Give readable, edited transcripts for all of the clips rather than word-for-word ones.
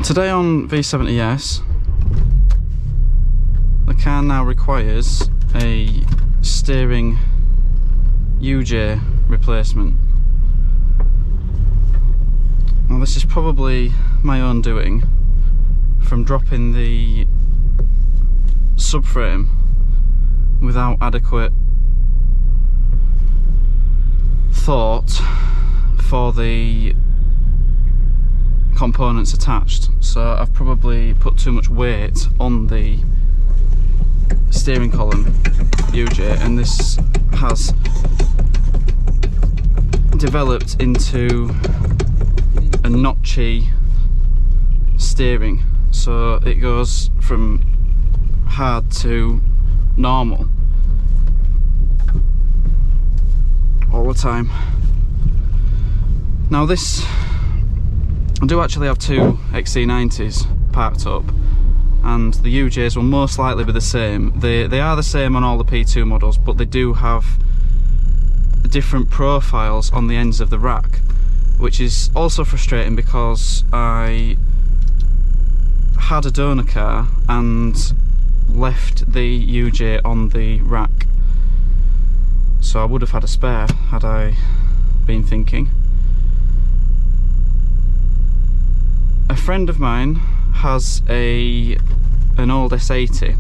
Today on V70S, the car now requires a steering UJ replacement. Now this is probably my own doing from dropping the subframe without adequate thought for the components attached. So I've probably put too much weight on the steering column UJ, and this has developed into a notchy steering, so it goes from hard to normal all the time. Now this, I do actually have two XC90s parked up, and the UJs will most likely be the same. They are the same on all the P2 models, but they do have different profiles on the ends of the rack, which is also frustrating because I had a donor car and left the UJ on the rack, so I would have had a spare had I been thinking. A friend of mine has an old S80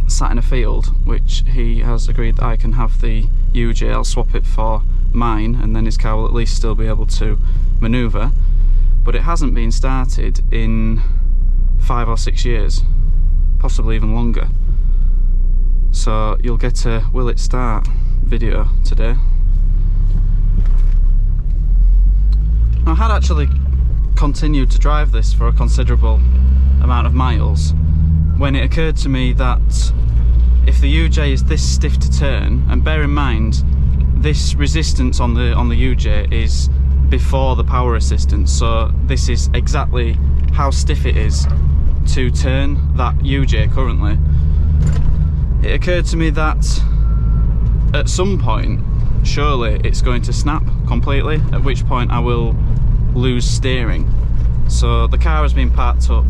sat in a field, which he has agreed that I can have the UJ. I'll swap it for mine, and then his car will at least still be able to manoeuvre, but it hasn't been started in 5 or 6 years, possibly even longer. So you'll get a will it start video today. I had actually continued to drive this for a considerable amount of miles when it occurred to me that if the UJ is this stiff to turn, and bear in mind this resistance on the UJ is before the power assistance, so this is exactly how stiff it is to turn that UJ currently. It occurred to me that at some point surely it's going to snap completely, at which point I will lose steering. So the car has been parked up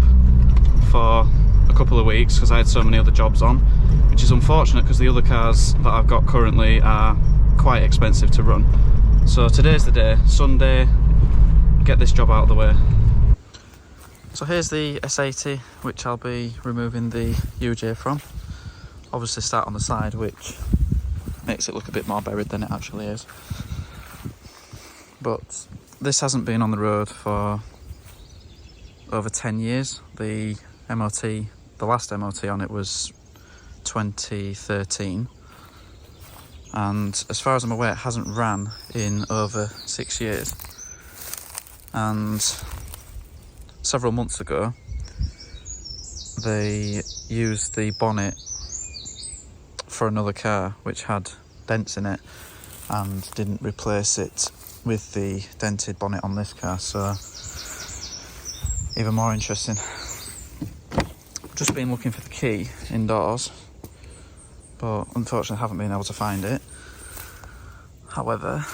for a couple of weeks because I had so many other jobs on, which is unfortunate because the other cars that I've got currently are quite expensive to run. So today's the day, Sunday, get this job out of the way. So here's the S80, which I'll be removing the UJ from. Obviously start on the side, which makes it look a bit more buried than it actually is. But this hasn't been on the road for over 10 years. The MOT, the last MOT on it was 2013. And as far as I'm aware, it hasn't ran in over 6 years. And several months ago, they used the bonnet for another car which had dents in it and didn't replace it with the dented bonnet on this car, so even more interesting. Just been looking for the key indoors, but unfortunately haven't been able to find it. However,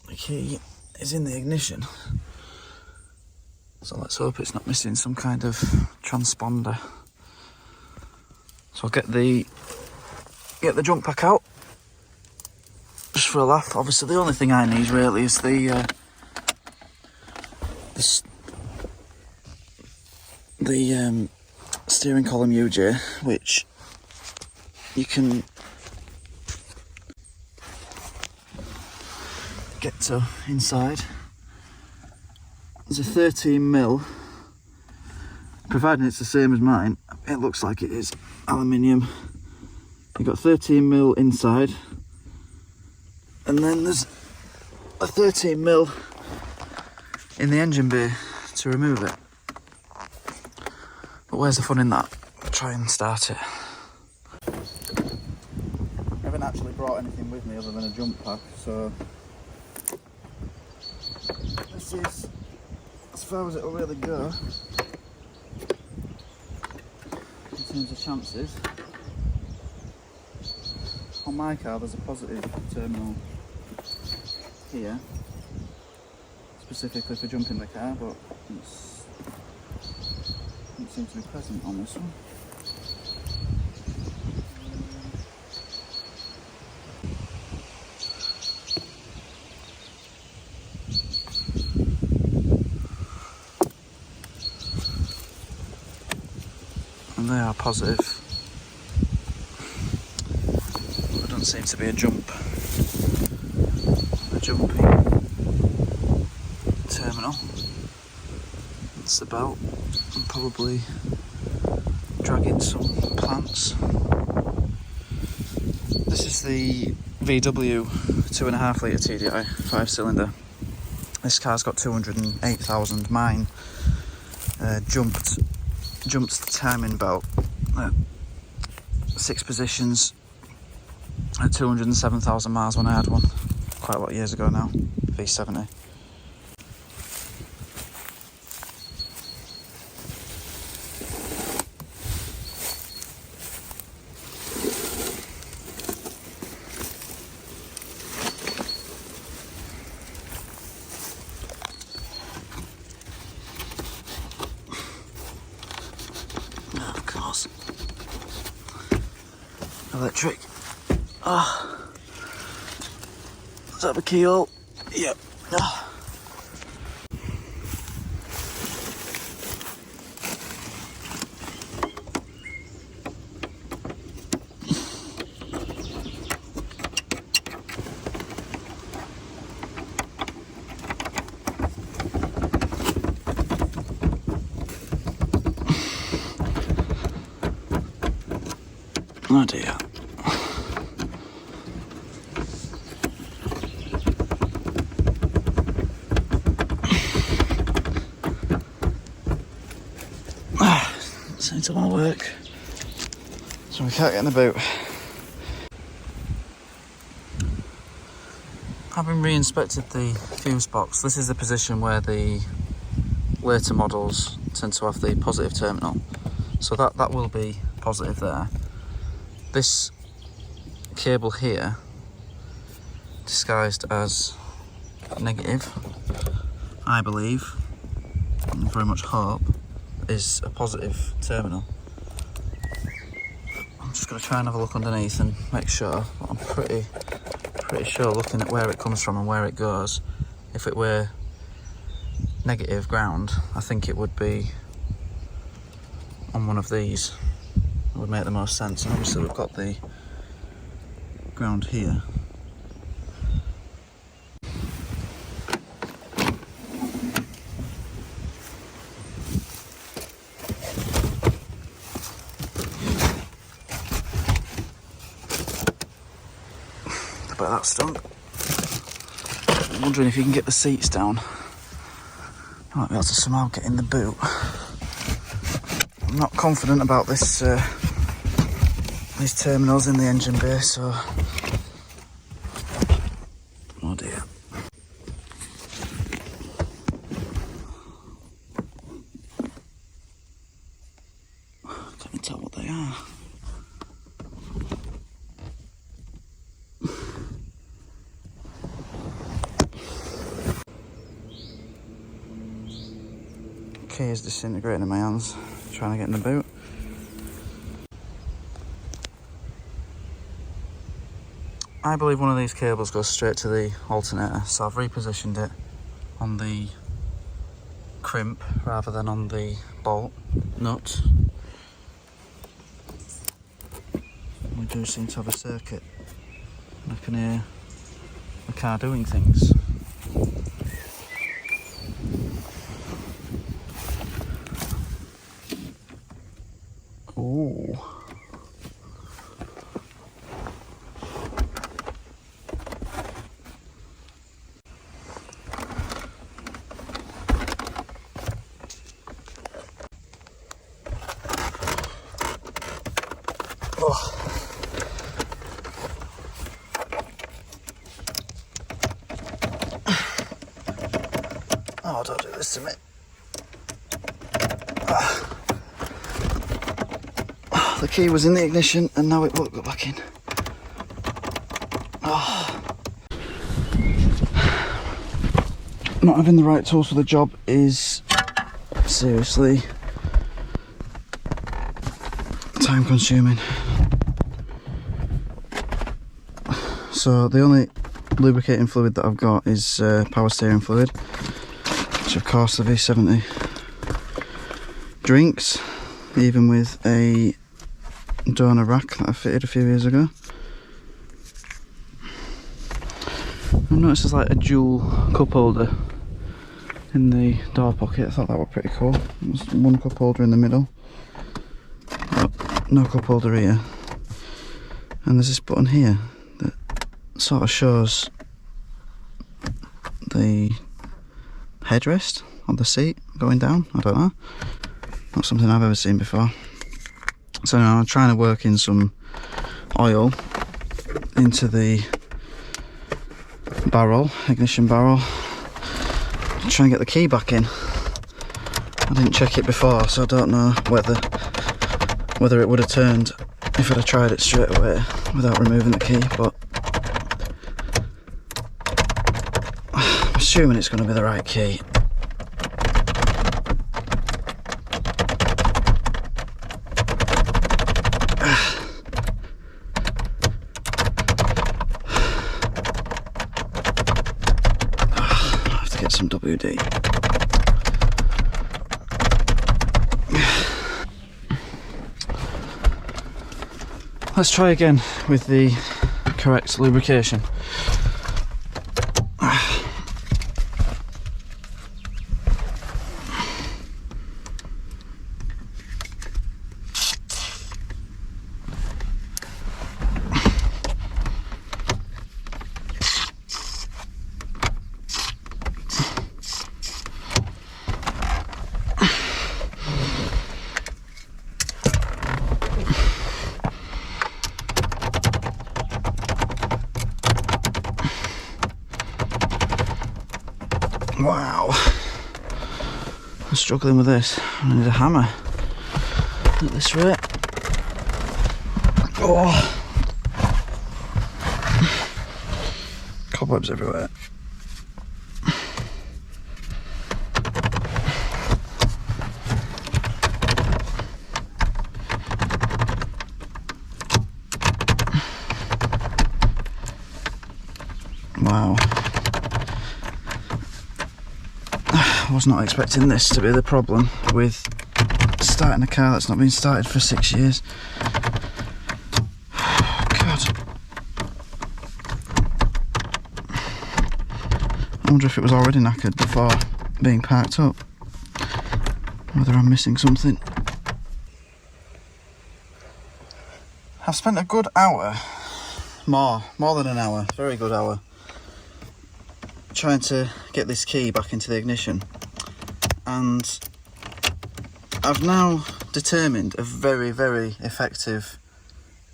the key is in the ignition, so let's hope it's not missing some kind of transponder. So I'll get the jump pack out just for a laugh. Obviously the only thing I need really is the steering column UJ, which you can get to inside. There's a 13mm, providing it's the same as mine. It looks like it is aluminium. You've got 13mm inside, and then there's a 13mm in the engine bay to remove it. But where's the fun in that? I'll try and start it. I haven't actually brought anything with me other than a jump pack, so this is as far as it'll really go in terms of chances. On my car there's a positive terminal here, specifically for jumping the car, but it doesn't seem to be present on this one. And they are positive. There doesn't seem to be a jumping terminal. It's the belt. I'm probably dragging some plants. This is the VW 2.5 litre TDI 5-cylinder. This car's got 208,000. Mine jumped the timing belt at 6 positions at 207,000 miles when I had one, quite a lot of years ago now, V70. Of course. Electric. Ah. Does that have a keyhole? Yep. Ah. Oh dear. Seems to want to work, so we can't get in the boot. Having re-inspected the fuse box, this is the position where the later models tend to have the positive terminal, so that will be positive there. This cable here, disguised as negative, I believe, and very much hope, is a positive terminal. I'm just going to try and have a look underneath and make sure, but I'm pretty sure, looking at where it comes from and where it goes, if it were negative ground, I think it would be on one of these. It would make the most sense. And obviously we've got the ground here. But that's stunk. I'm wondering if you can get the seats down. I might be able to somehow get in the boot. I'm not confident about this. These terminals in the engine bay, so oh dear. Can't even tell what they are. Key is disintegrating in my hands, trying to get in the boot. I believe one of these cables goes straight to the alternator, so I've repositioned it on the crimp rather than on the bolt nut. We do seem to have a circuit, and I can hear the car doing things. Ooh. Oh, don't do this to me. The key was in the ignition and now it won't go back in. Oh. not having the right tools for the job is seriously time consuming. So the only lubricating fluid that I've got is power steering fluid, which of course the V70 drinks, even with a donor rack that I fitted a few years ago. I've noticed there's like a dual cup holder in the door pocket. I thought that was pretty cool. There's one cup holder in the middle, but no cup holder here. And there's this button here that sort of shows the headrest on the seat going down. I don't know. Not something I've ever seen before. So now I'm trying to work in some oil into the barrel, ignition barrel, to try and get the key back in. I didn't check it before, so I don't know whether it would have turned if I'd have tried it straight away without removing the key, but I'm assuming it's going to be the right key. Get some WD. Let's try again with the correct lubrication. Wow, I'm struggling with this. I need a hammer at this rate. Oh, cobwebs everywhere. Wow. I was not expecting this to be the problem with starting a car that's not been started for 6 years. God. I wonder if it was already knackered before being parked up. Whether I'm missing something. I've spent a good hour, more than an hour, very good hour, trying to get this key back into the ignition, and I've now determined a very, very effective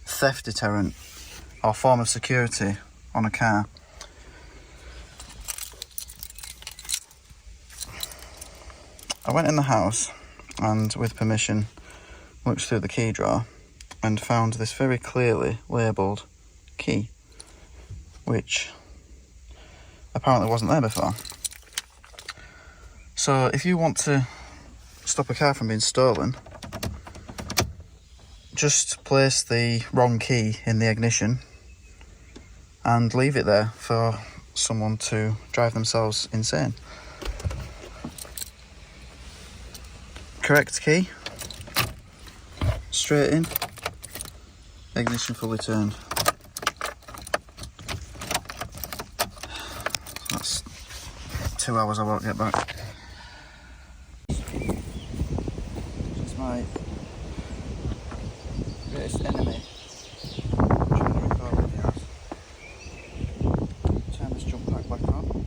theft deterrent or form of security on a car. I went in the house and, with permission, looked through the key drawer and found this very clearly labelled key, which apparently wasn't there before. So if you want to stop a car from being stolen, just place the wrong key in the ignition and leave it there for someone to drive themselves insane. Correct key, straight in, ignition fully turned. That's 2 hours I won't get back. It's my greatest enemy. Trying to record videos. Turn this jump pack back on.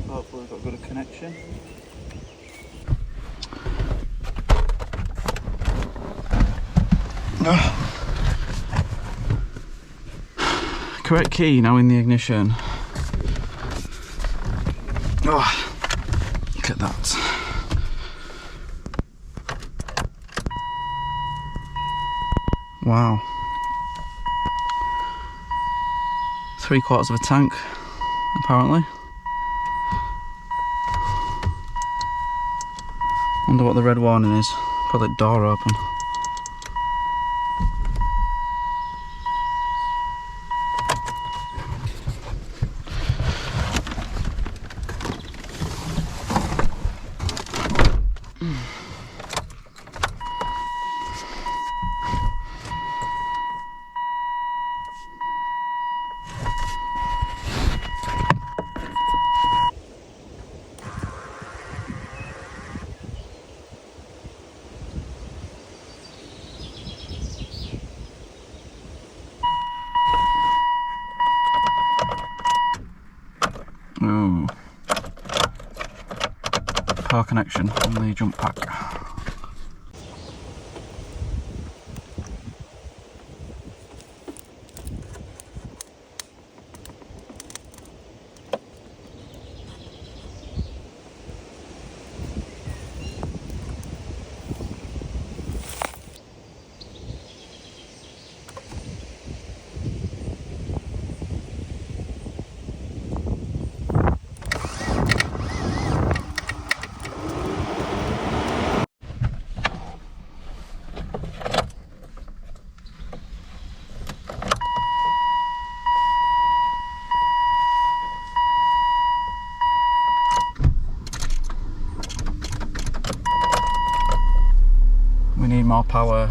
Hopefully we've got good connection. Correct key now in the ignition. Oh, look at that. Wow. 3/4 of a tank, apparently. Wonder what the red warning is. Probably door open. Ooh. Power connection on the jump pack. We need more power.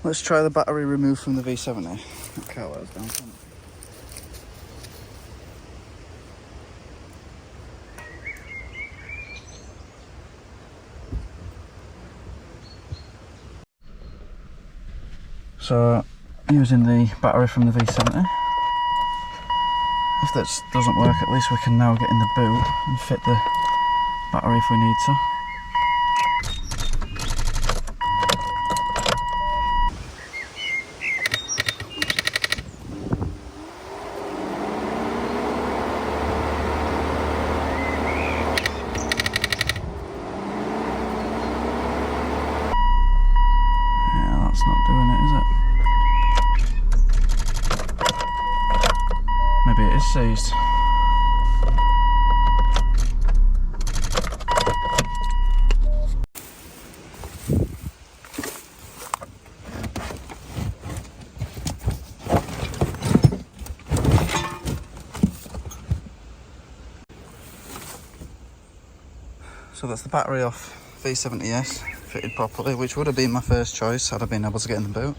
Let's try the battery removed from the V70. Okay, let us down. So, using the battery from the V70. If that doesn't work, at least we can now get in the boot and fit the battery if we need to. That's not doing it, is it? Maybe it is seized. So that's the battery off V70S. Fitted properly, which would have been my first choice had I been able to get in the boot.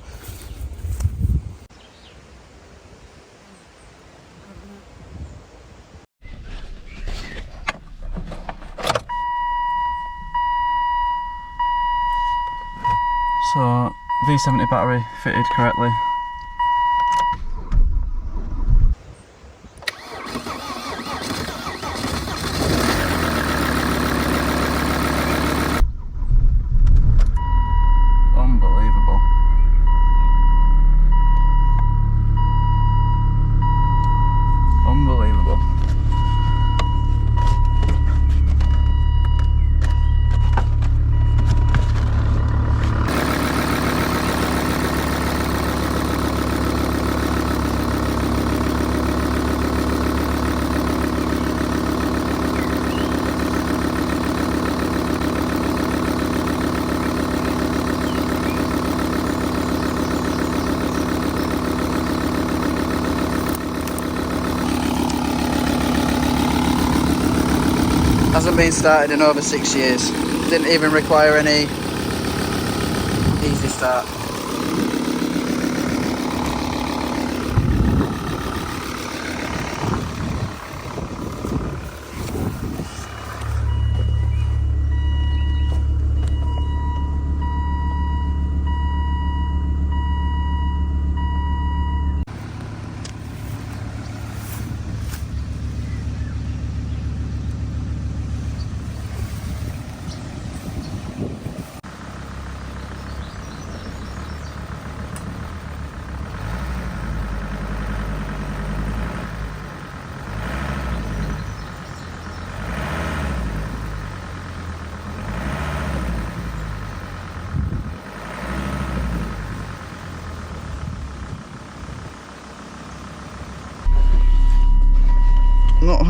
So V70 battery fitted correctly. Hasn't been started in over 6 years. Didn't even require any easy start.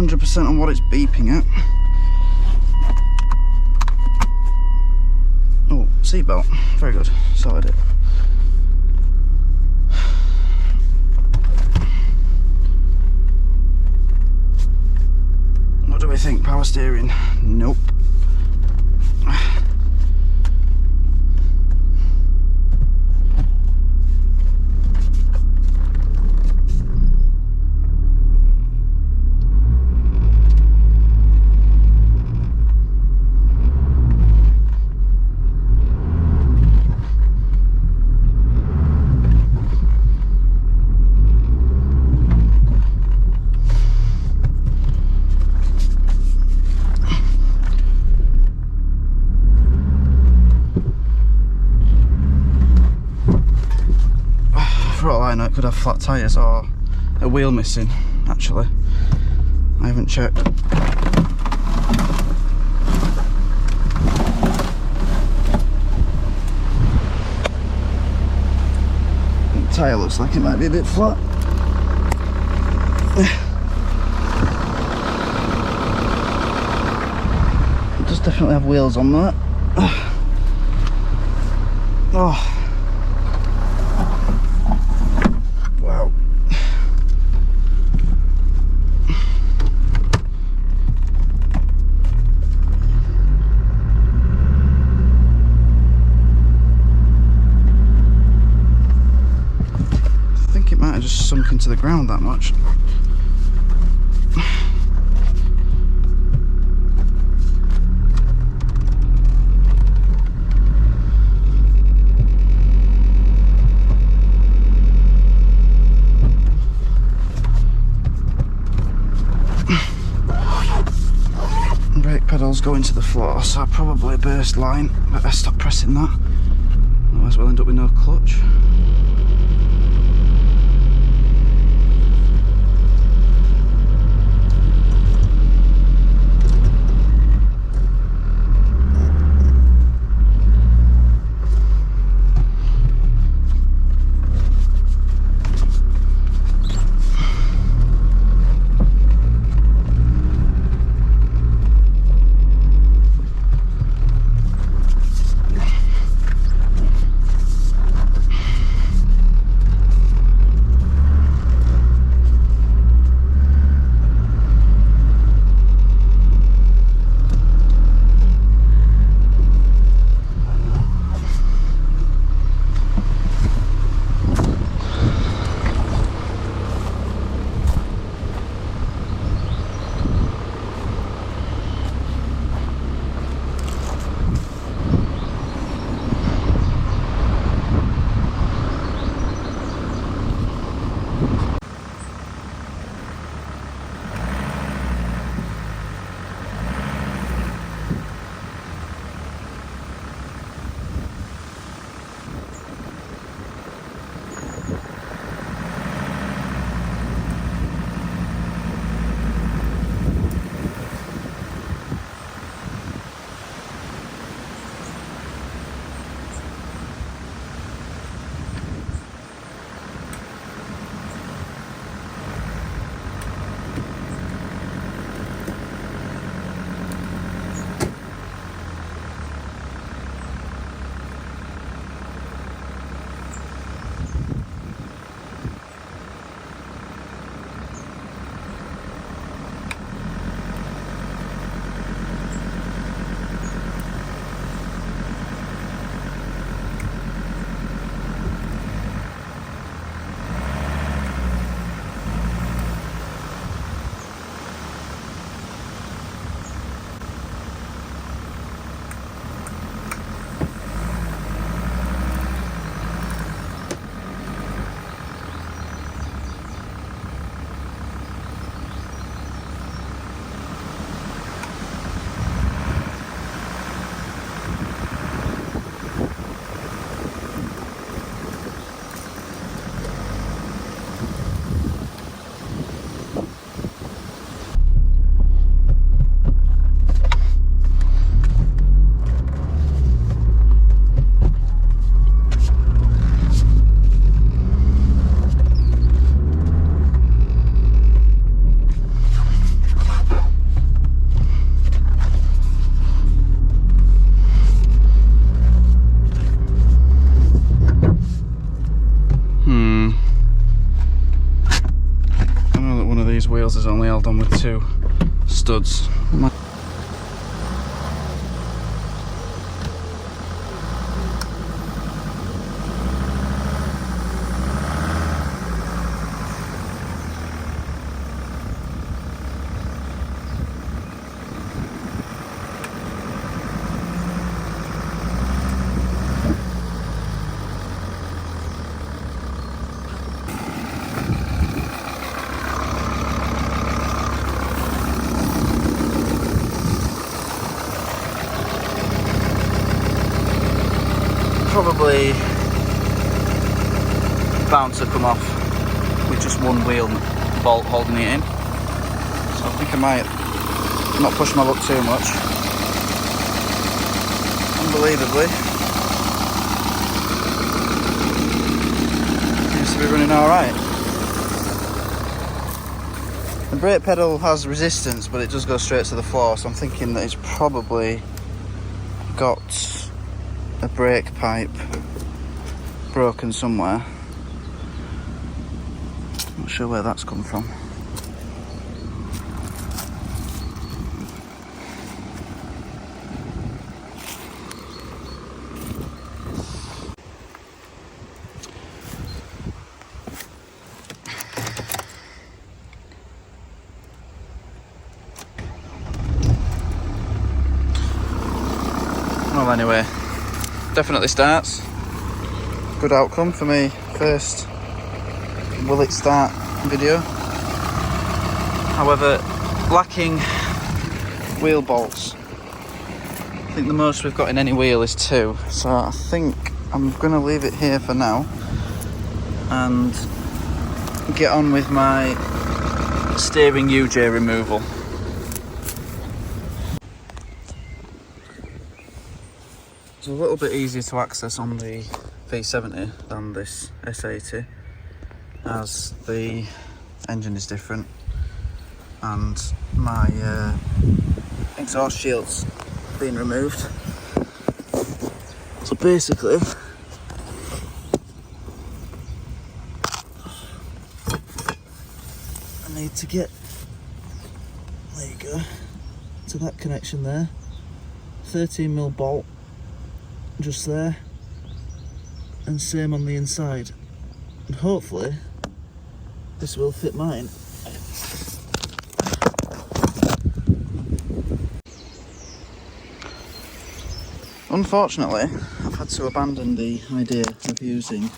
100% on what it's beeping at. Oh, seatbelt. Very good. Sorted it. What do we think? Power steering? Nope. For all I know, it could have flat tyres or a wheel missing, actually. I haven't checked. The tyre looks like it might be a bit flat. It does definitely have wheels on that. Oh. Might have just sunk into the ground that much. Brake pedals go into the floor, so probably a burst line. Better stop pressing that, otherwise we'll end up with no clutch. is only held on with 2 studs. Probably bound to come off with just one wheel bolt holding it in, so I think I might not push my luck too much. Unbelievably, seems to be running alright. The brake pedal has resistance, but it does go straight to the floor, so I'm thinking that it's probably got a brake pipe broken somewhere. Not sure where that's come from. Well, anyway, definitely starts. Good outcome for me. First will it start video. However, lacking wheel bolts. I think the most we've got in any wheel is 2, so I think I'm going to leave it here for now and get on with my steering UJ removal. It's a little bit easier to access on the V70 than this S80, as the engine is different and my exhaust shield's been removed. So basically, I need to get, there you go, to that connection there, 13mm bolt just there, and same on the inside, and hopefully this will fit mine. Unfortunately, I've had to abandon the idea of using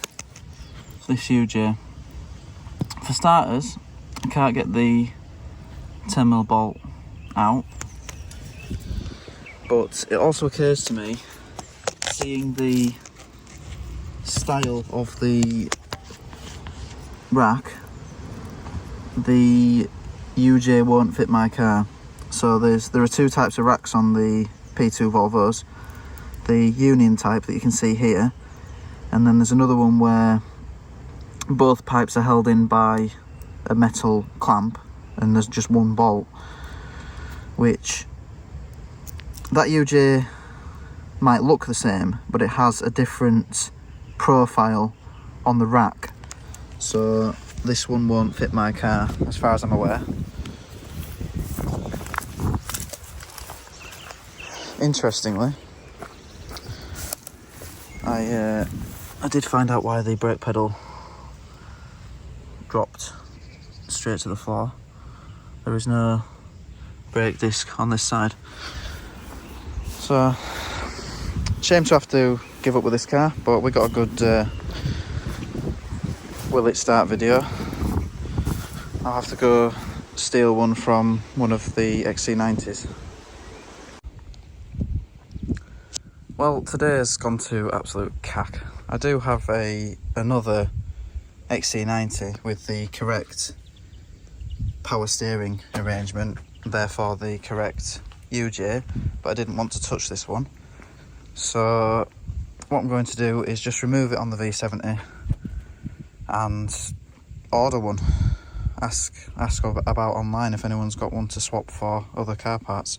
this UJ. For starters, I can't get the 10mm bolt out, but it also occurs to me, seeing the style of the rack, the UJ won't fit my car. So there are 2 types of racks on the P2 Volvos. The union type that you can see here, and then there's another one where both pipes are held in by a metal clamp and there's just one bolt, which that UJ might look the same, but it has a different profile on the rack, so this one won't fit my car as far as I'm aware. Interestingly, I did find out why the brake pedal dropped straight to the floor. There is no brake disc on this side, so shame to have to give up with this car, but we got a good will it start video. I'll have to go steal one from one of the XC90s. Well, today has gone to absolute cack. I do have another XC90 with the correct power steering arrangement, therefore the correct UJ, but I didn't want to touch this one. So what I'm going to do is just remove it on the V70 and order one. Ask about online if anyone's got one to swap for other car parts.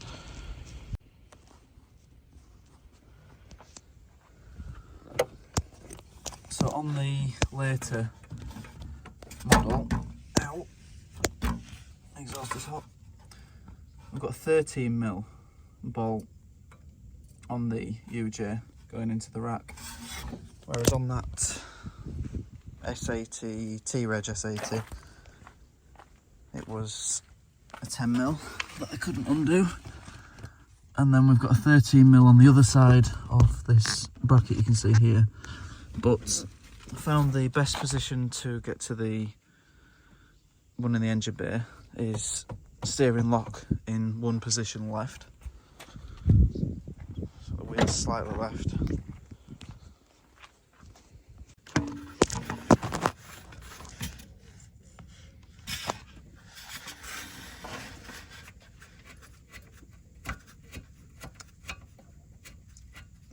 So on the later model, exhaust whilst it's hot. We've got a 13mm bolt on the UJ going into the rack, whereas on that S80, T-Reg S80, it was a 10mm that I couldn't undo. And then we've got a 13mm on the other side of this bracket you can see here. But I found the best position to get to the one in the engine bay is steering lock in one position left. So the wheel's slightly left.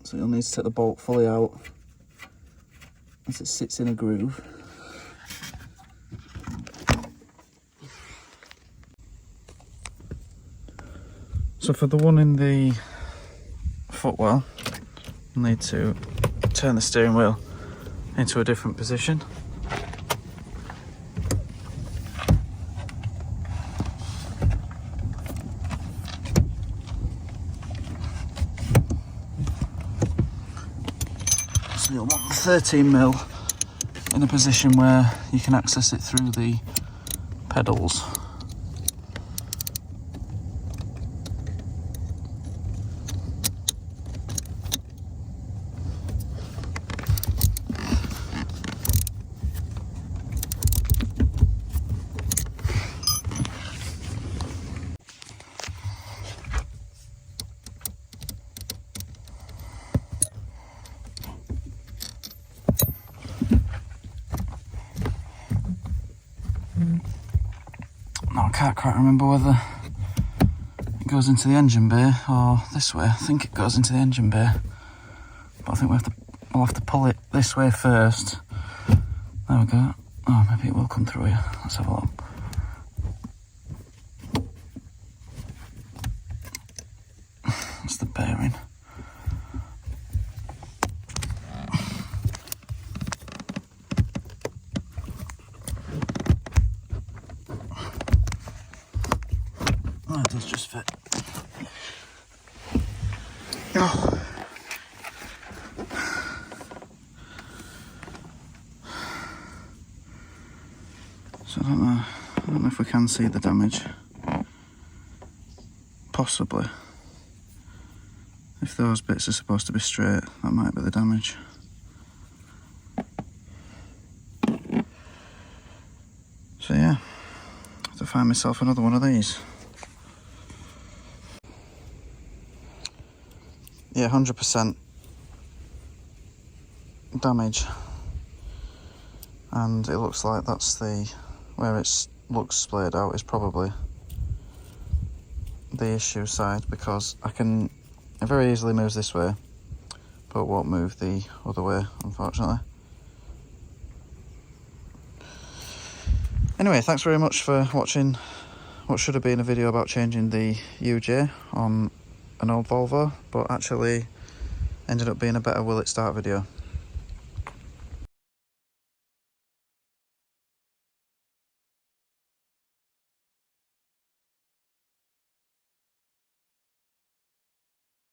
So you'll need to take the bolt fully out as it sits in a groove. So for the one in the footwell, you'll need to turn the steering wheel into a different position. So you'll want the 13mm in a position where you can access it through the pedals. No, I can't quite remember whether it goes into the engine bay or this way. I think it goes into the engine bay, but I think we'll have to pull it this way first. There we go. Oh, maybe it will come through here. Let's have a look. That's the bearing. Oh, it does just fit. Oh. So I don't know if we can see the damage. Possibly. If those bits are supposed to be straight, that might be the damage. So yeah, I have to find myself another one of these. Yeah, 100% damage, and it looks like that's where it looks splayed out is probably the issue side, because I very easily moves this way, but won't move the other way, unfortunately. Anyway, thanks very much for watching what should have been a video about changing the UJ on an old Volvo, but actually ended up being a better will it start video.